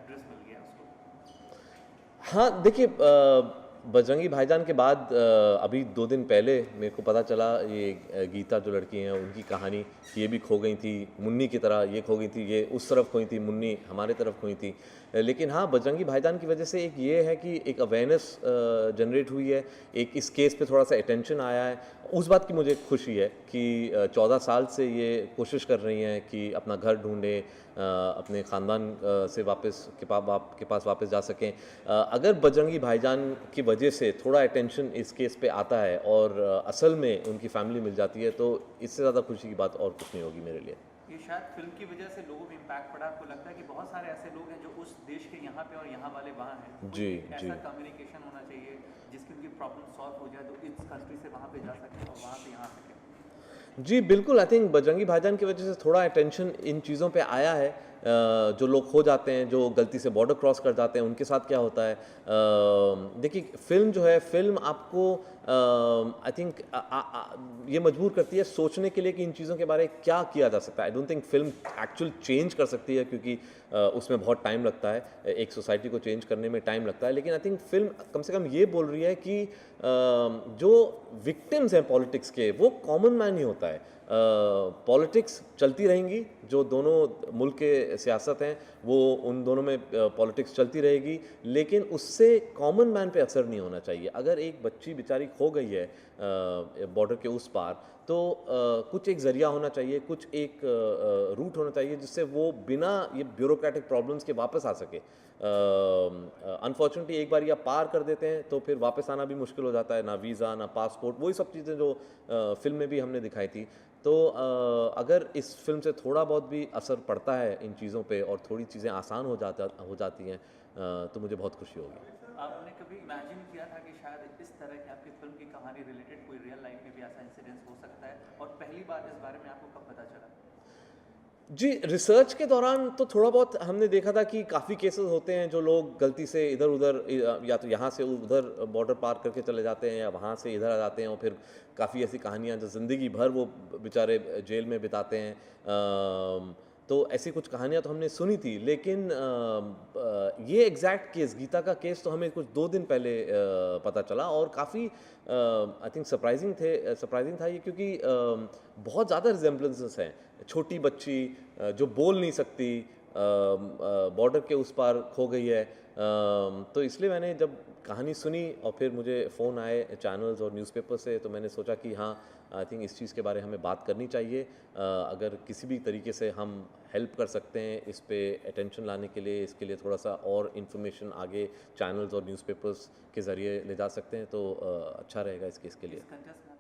Address मिल गया उसको? हाँ, देखिए बजरंगी भाईजान के बाद अभी 2 दिन पहले मेरे को पता चला ये गीता जो लड़की हैं उनकी कहानी कि ये भी खो गई थी, मुन्नी की तरह ये खो गई थी, ये उस तरफ खोई थी, मुन्नी हमारे तरफ खोई थी। लेकिन हाँ, बजरंगी भाईजान की वजह से एक ये है कि एक अवेयरनेस जनरेट हुई है, एक इस केस पे थोड़ा-सा अटेंशन आया है। उस बात की मुझे खुशी है कि 14 साल से ये कोशिश कर रही हैं कि अपना घर ढूँढें, अपने ख़ानदान से वापस के पास वापस जा सकें। अगर बजरंगी भाईजान की वजह से थोड़ा अटेंशन इस केस पे आता है और असल में उनकी फैमिली मिल जाती है तो इससे ज़्यादा खुशी की बात और कुछ नहीं होगी मेरे लिए। ये शायद फिल्म की वजह से लोगों पे इम्पैक्ट पड़ा, आपको लगता है कि बहुत सारे ऐसे लोग हैं जो उस देश के यहाँ पे और यहाँ वाले वहाँ हैं, कुछ जी, एक जी। ऐसा कम्युनिकेशन होना चाहिए जिसकी उनकी प्रॉब्लम सॉल्व हो जाए, तो इस कंट्री से वहाँ पे जा सकें और वहाँ से यहाँ सकें? जी, बिल्कुल, आई थिंक बजरंगी भाईजान की वजह से थोड़ा अटेंशन इन चीज़ों पे आया है। जो लोग खो जाते हैं, जो गलती से बॉर्डर क्रॉस कर जाते हैं, उनके साथ क्या होता है। देखिए फ़िल्म जो है, फ़िल्म आपको आई थिंक ये मजबूर करती है सोचने के लिए कि इन चीज़ों के बारे में क्या किया जा सकता है। I don't think film actual change कर सकती है क्योंकि उसमें बहुत टाइम लगता है, एक सोसाइटी को चेंज करने में टाइम लगता है। लेकिन आई थिंक फ़िल्म कम से कम ये बोल रही है कि जो विक्टिम्स हैं पॉलिटिक्स के, वो कॉमन मैन ही होता है। पॉलिटिक्स चलती रहेंगी, जो दोनों मुल्क के सियासत हैं वो उन दोनों में पॉलिटिक्स चलती रहेगी, लेकिन उससे कॉमन मैन पे असर नहीं होना चाहिए। अगर एक बच्ची बेचारी खो गई है बॉर्डर के उस पार, तो कुछ एक ज़रिया होना चाहिए, कुछ एक रूट होना चाहिए जिससे वो बिना ये ब्यूरोक्रेटिक प्रॉब्लम्स के वापस आ सके। अनफॉर्चुनेटली एक बार या पार कर देते हैं तो फिर वापस आना भी मुश्किल हो जाता है, ना वीज़ा ना पासपोर्ट, वही सब चीज़ें जो फ़िल्म में भी हमने दिखाई थी। तो अगर इस फ़िल्म से थोड़ा बहुत भी असर पड़ता है इन चीज़ों पे और थोड़ी चीज़ें आसान हो जाती हैं, तो मुझे बहुत खुशी होगी। आपने कभी इमेजिन किया था कि शायद इस तरह की आपकी फिल्म की कहानी रिलेटेड कोई रियल लाइफ में भी ऐसा इंसिडेंस हो सकता है, और पहली बार इस बारे में आपको कब पता चला? जी, रिसर्च के दौरान तो थोड़ा बहुत हमने देखा था कि काफ़ी केसेस होते हैं जो लोग गलती से इधर-उधर या तो यहाँ से उधर बॉर्डर पार करके चले जाते हैं या वहाँ से इधर आ जाते हैं और फिर काफ़ी ऐसी कहानियाँ जो ज़िंदगी भर वो बेचारे जेल में बिताते हैं। तो ऐसी कुछ कहानियाँ तो हमने सुनी थी, लेकिन ये एग्ज़ैक्ट केस गीता का केस तो हमें कुछ 2 दिन पहले पता चला और काफ़ी आई थिंक सरप्राइज़िंग था ये क्योंकि बहुत ज़्यादा रिज़ेम्बलेंसेस हैं। छोटी बच्ची जो बोल नहीं सकती, बॉर्डर के उस पार खो गई है। तो इसलिए मैंने जब कहानी सुनी और फिर मुझे फ़ोन आए चैनल्स और न्यूज़पेपर से, तो मैंने सोचा कि हाँ, आई थिंक इस चीज़ के बारे में हमें बात करनी चाहिए। अगर किसी भी तरीके से हम हेल्प कर सकते हैं इस पे अटेंशन लाने के लिए, इसके लिए थोड़ा-सा और इन्फॉर्मेशन आगे चैनल्स और न्यूज़पेपर्स के ज़रिए ले जा सकते हैं तो अच्छा रहेगा इस केस के लिए। इस कंटेस्ट में